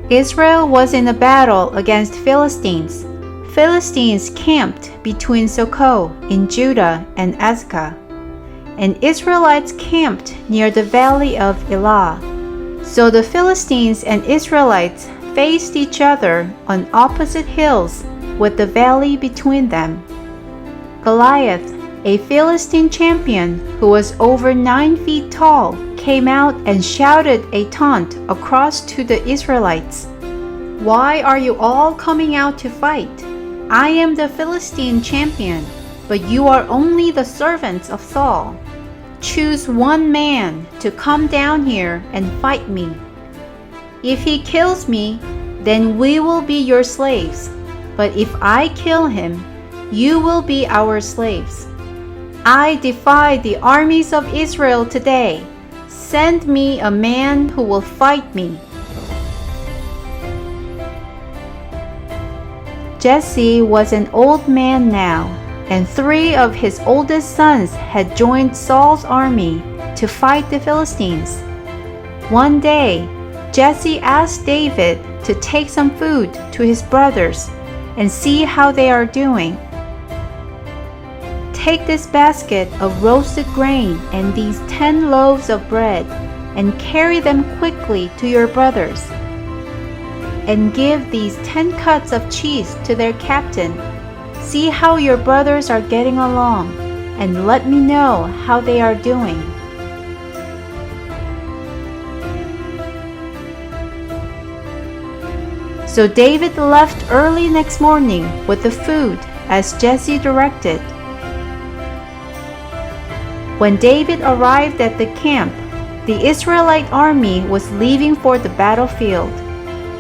Israel was in a battle against Philistines. Philistines camped between Sokoh in Judah and Azekah, and Israelites camped near the valley of Elah. So the Philistines and Israelites faced each other on opposite hills with the valley between them. Goliath, a Philistine champion who was over 9 feet tall, came out and shouted a taunt across to the Israelites. "Why are you all coming out to fight? I am the Philistine champion, but you are only the servants of Saul. Choose one man to come down here and fight me. If he kills me, then we will be your slaves. But if I kill him, you will be our slaves. I defy the armies of Israel today. Send me a man who will fight me." Jesse was an old man now, and 3 of his oldest sons had joined Saul's army to fight the Philistines. One day, Jesse asked David to take some food to his brothers and see how they are doing. "Take this basket of roasted grain and these 10 loaves of bread and carry them quickly to your brothers. And give these 10 cuts of cheese to their captain. See how your brothers are getting along, and let me know how they are doing." So David left early next morning with the food as Jesse directed. When David arrived at the camp, the Israelite army was leaving for the battlefield.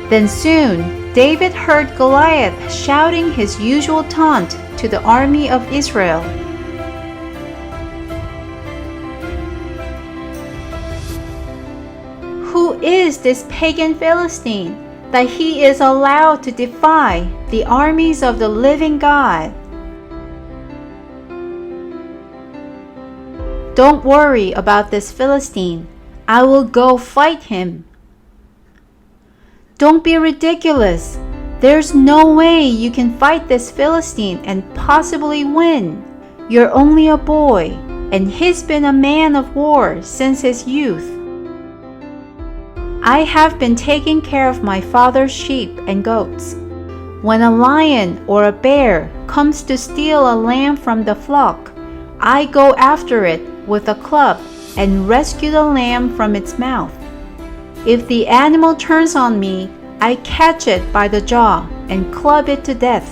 Then soon, David heard Goliath shouting his usual taunt to the army of Israel. "Who is this pagan Philistine that he is allowed to defy the armies of the living God?" "Don't worry about this Philistine. I will go fight him." "Don't be ridiculous. There's no way you can fight this Philistine and possibly win. You're only a boy, and he's been a man of war since his youth." "I have been taking care of my father's sheep and goats. When a lion or a bear comes to steal a lamb from the flock, I go after it with a club and rescue the lamb from its mouth. If the animal turns on me, I catch it by the jaw and club it to death.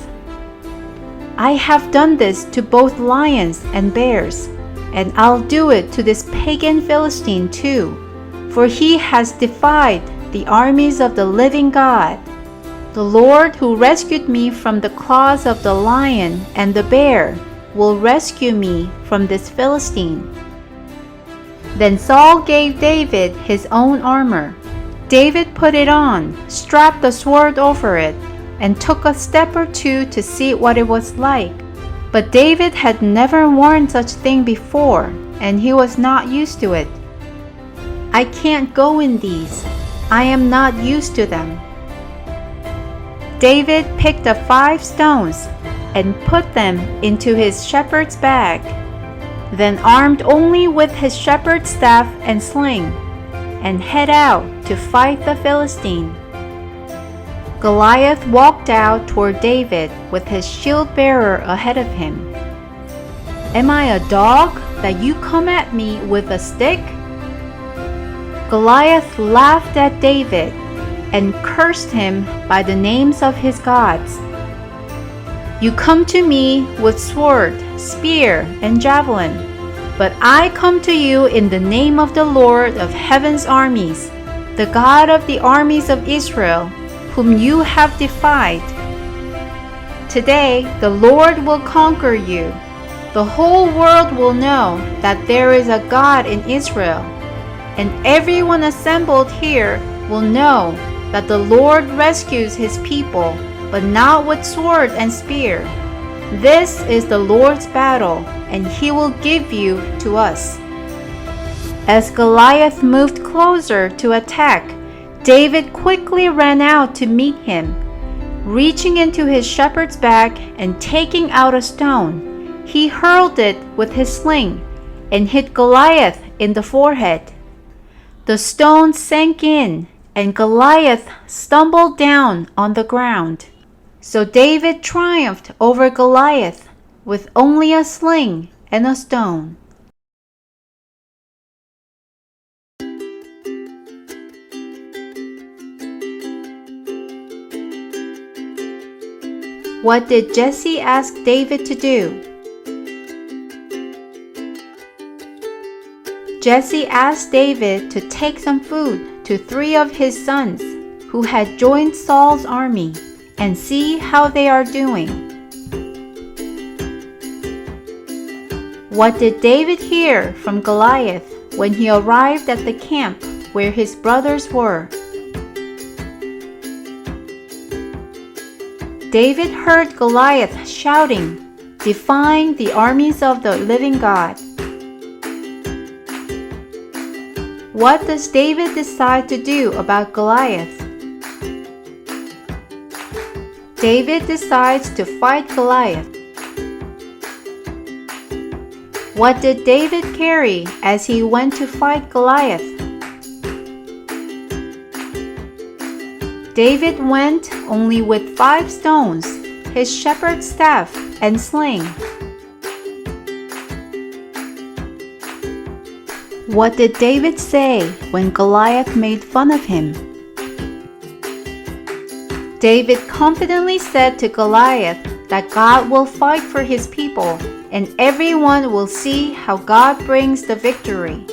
I have done this to both lions and bears, and I'll do it to this pagan Philistine too, for he has defied the armies of the living God. The Lord who rescued me from the claws of the lion and the bear will rescue me from this Philistine." Then Saul gave David his own armor. David put it on, strapped the sword over it, and took a step or two to see what it was like. But David had never worn such thing before, and he was not used to it. "I can't go in these. I am not used to them." David picked up 5 stones and put them into his shepherd's bag. Then armed only with his shepherd's staff and sling, and head out to fight the Philistine. Goliath walked out toward David with his shield-bearer ahead of him. "Am I a dog that you come at me with a stick?" Goliath laughed at David and cursed him by the names of his gods. "You come to me with sword, spear, and javelin, but I come to you in the name of the Lord of heaven's armies, the God of the armies of Israel, whom you have defied. Today the Lord will conquer you. The whole world will know that there is a God in Israel, and everyone assembled here will know that the Lord rescues his people, but not with sword and spear. This is the Lord's battle, and he will give you to us." As Goliath moved closer to attack, David quickly ran out to meet him. Reaching into his shepherd's bag and taking out a stone, he hurled it with his sling and hit Goliath in the forehead. The stone sank in, and Goliath stumbled down on the ground. So David triumphed over Goliath with only a sling and a stone. What did Jesse ask David to do? Jesse asked David to take some food to 3 of his sons who had joined Saul's army and see how they are doing. What did David hear from Goliath when he arrived at the camp where his brothers were? David heard Goliath shouting, defying the armies of the living God. What does David decide to do about Goliath? David decides to fight Goliath. What did David carry as he went to fight Goliath? David went only with 5 stones, his shepherd's staff, and sling. What did David say when Goliath made fun of him? David confidently said to Goliath that God will fight for his people and everyone will see how God brings the victory.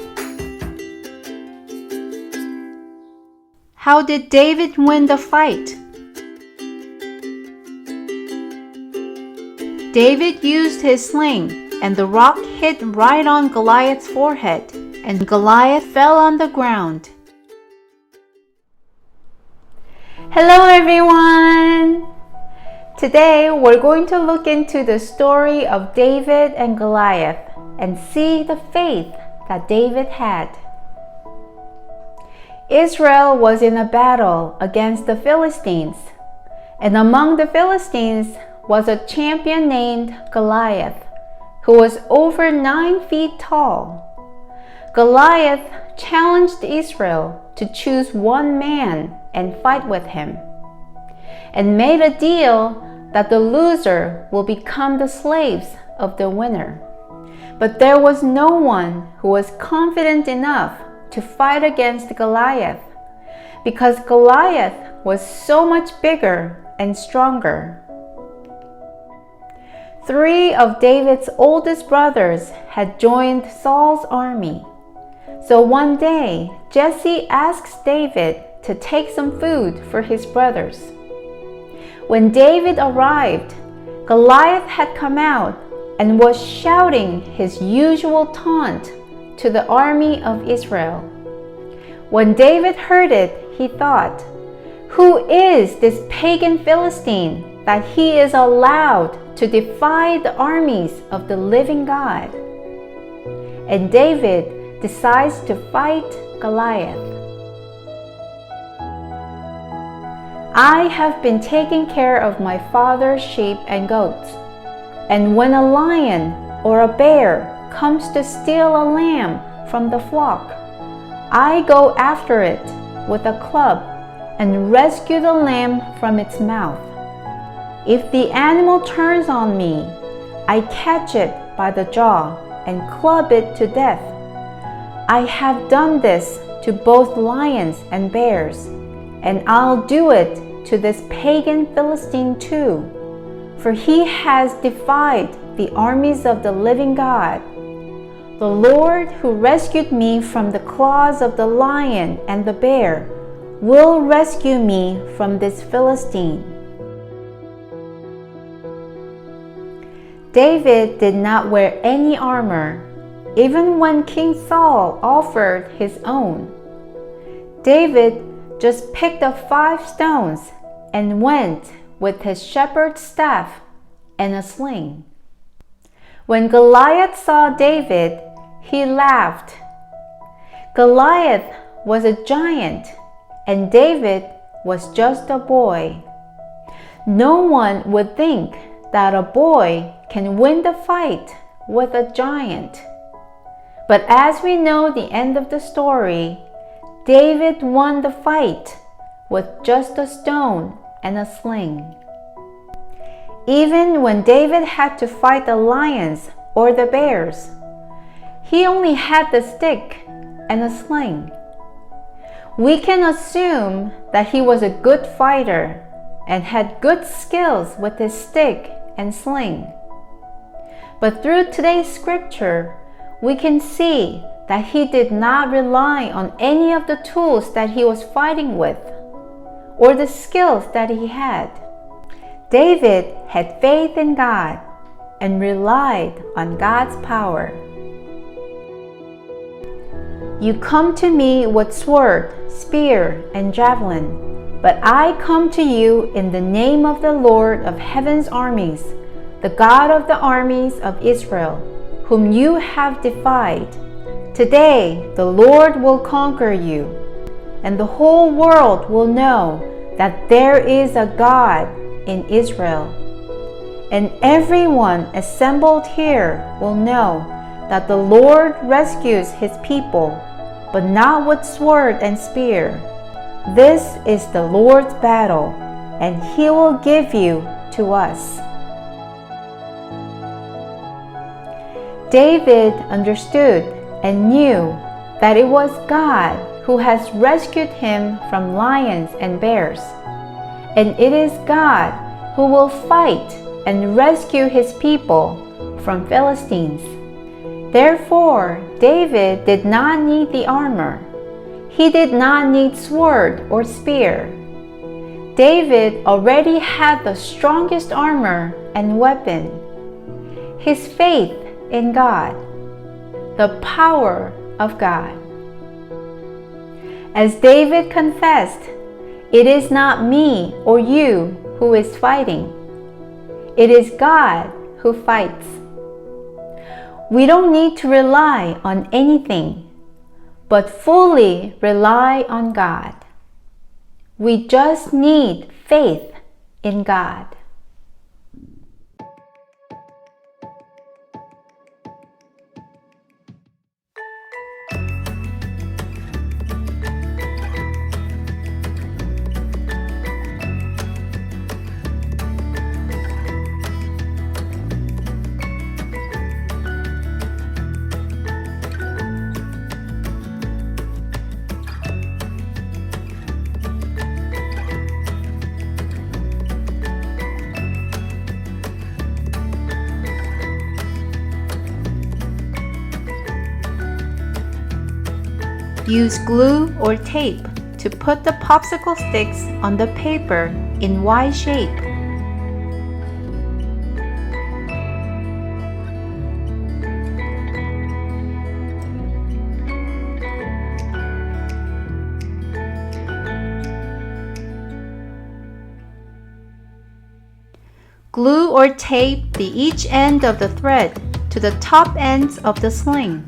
How did David win the fight? David used his sling, and the rock hit right on Goliath's forehead, and Goliath fell on the ground. Hello everyone! Today we're going to look into the story of David and Goliath and see the faith that David had. Israel was in a battle against the Philistines, and among the Philistines was a champion named Goliath, who was over 9 feet tall. Goliath challenged Israel to choose one man and fight with him, and made a deal that the loser will become the slaves of the winner. But there was no one who was confident enough to fight against Goliath, because Goliath was so much bigger and stronger. 3 of David's oldest brothers had joined Saul's army. So one day, Jesse asks David to take some food for his brothers. When David arrived, Goliath had come out and was shouting his usual taunt to the army of Israel. When David heard it, he thought, "Who is this pagan Philistine that he is allowed to defy the armies of the living God?" And David decides to fight Goliath. "I have been taking care of my father's sheep and goats, and when a lion or a bear comes to steal a lamb from the flock, I go after it with a club and rescue the lamb from its mouth. If the animal turns on me, I catch it by the jaw and club it to death. I have done this to both lions and bears, and I'll do it to this pagan Philistine too, for he has defied the armies of the living God. The Lord who rescued me from the claws of the lion and the bear will rescue me from this Philistine." David did not wear any armor, even when King Saul offered his own. David just picked up 5 stones and went with his shepherd's staff and a sling. When Goliath saw David, he laughed. Goliath was a giant, and David was just a boy. No one would think that a boy can win the fight with a giant. But as we know the end of the story, David won the fight with just a stone and a sling. Even when David had to fight the lions or the bears, he only had the stick and a sling. We can assume that he was a good fighter and had good skills with his stick and sling. But through today's scripture, we can see that he did not rely on any of the tools that he was fighting with or the skills that he had. David had faith in God and relied on God's power. You come to me with sword, spear, and javelin, but I come to you in the name of the Lord of heaven's armies, the God of the armies of Israel, whom you have defied. Today the Lord will conquer you, and the whole world will know that there is a God in Israel. And everyone assembled here will know that the Lord rescues his people, but not with sword and spear. This is the Lord's battle, and he will give you to us. David understood and knew that it was God who has rescued him from lions and bears, and it is God who will fight and rescue his people from Philistines. Therefore, David did not need the armor. He did not need sword or spear. David already had the strongest armor and weapon: his faith in God, the power of God. As David confessed, "It is not me or you who is fighting. It is God who fights." We don't need to rely on anything, but fully rely on God. We just need faith in God. Use glue or tape to put the popsicle sticks on the paper in Y shape. Glue or tape the each end of the thread to the top ends of the sling.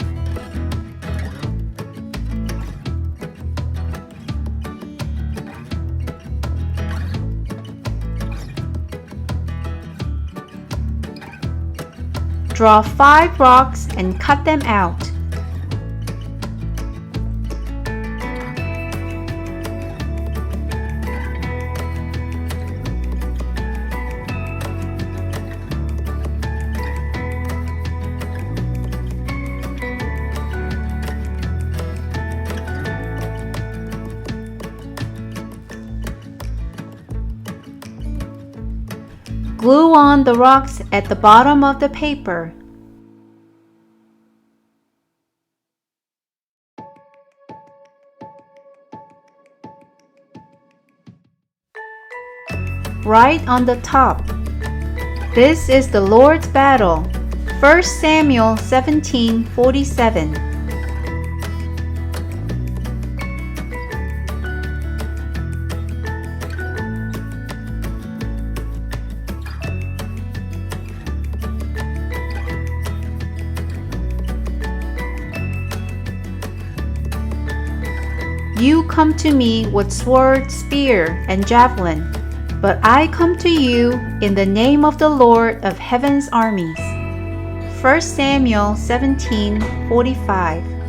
Draw 5 rocks and cut them out. Glue on the rocks at the bottom of the paper. Write on the top, "This is the Lord's battle." 1 Samuel 17:47. You come to me with sword, spear, and javelin, but I come to you in the name of the Lord of heaven's armies. 1 Samuel 17:45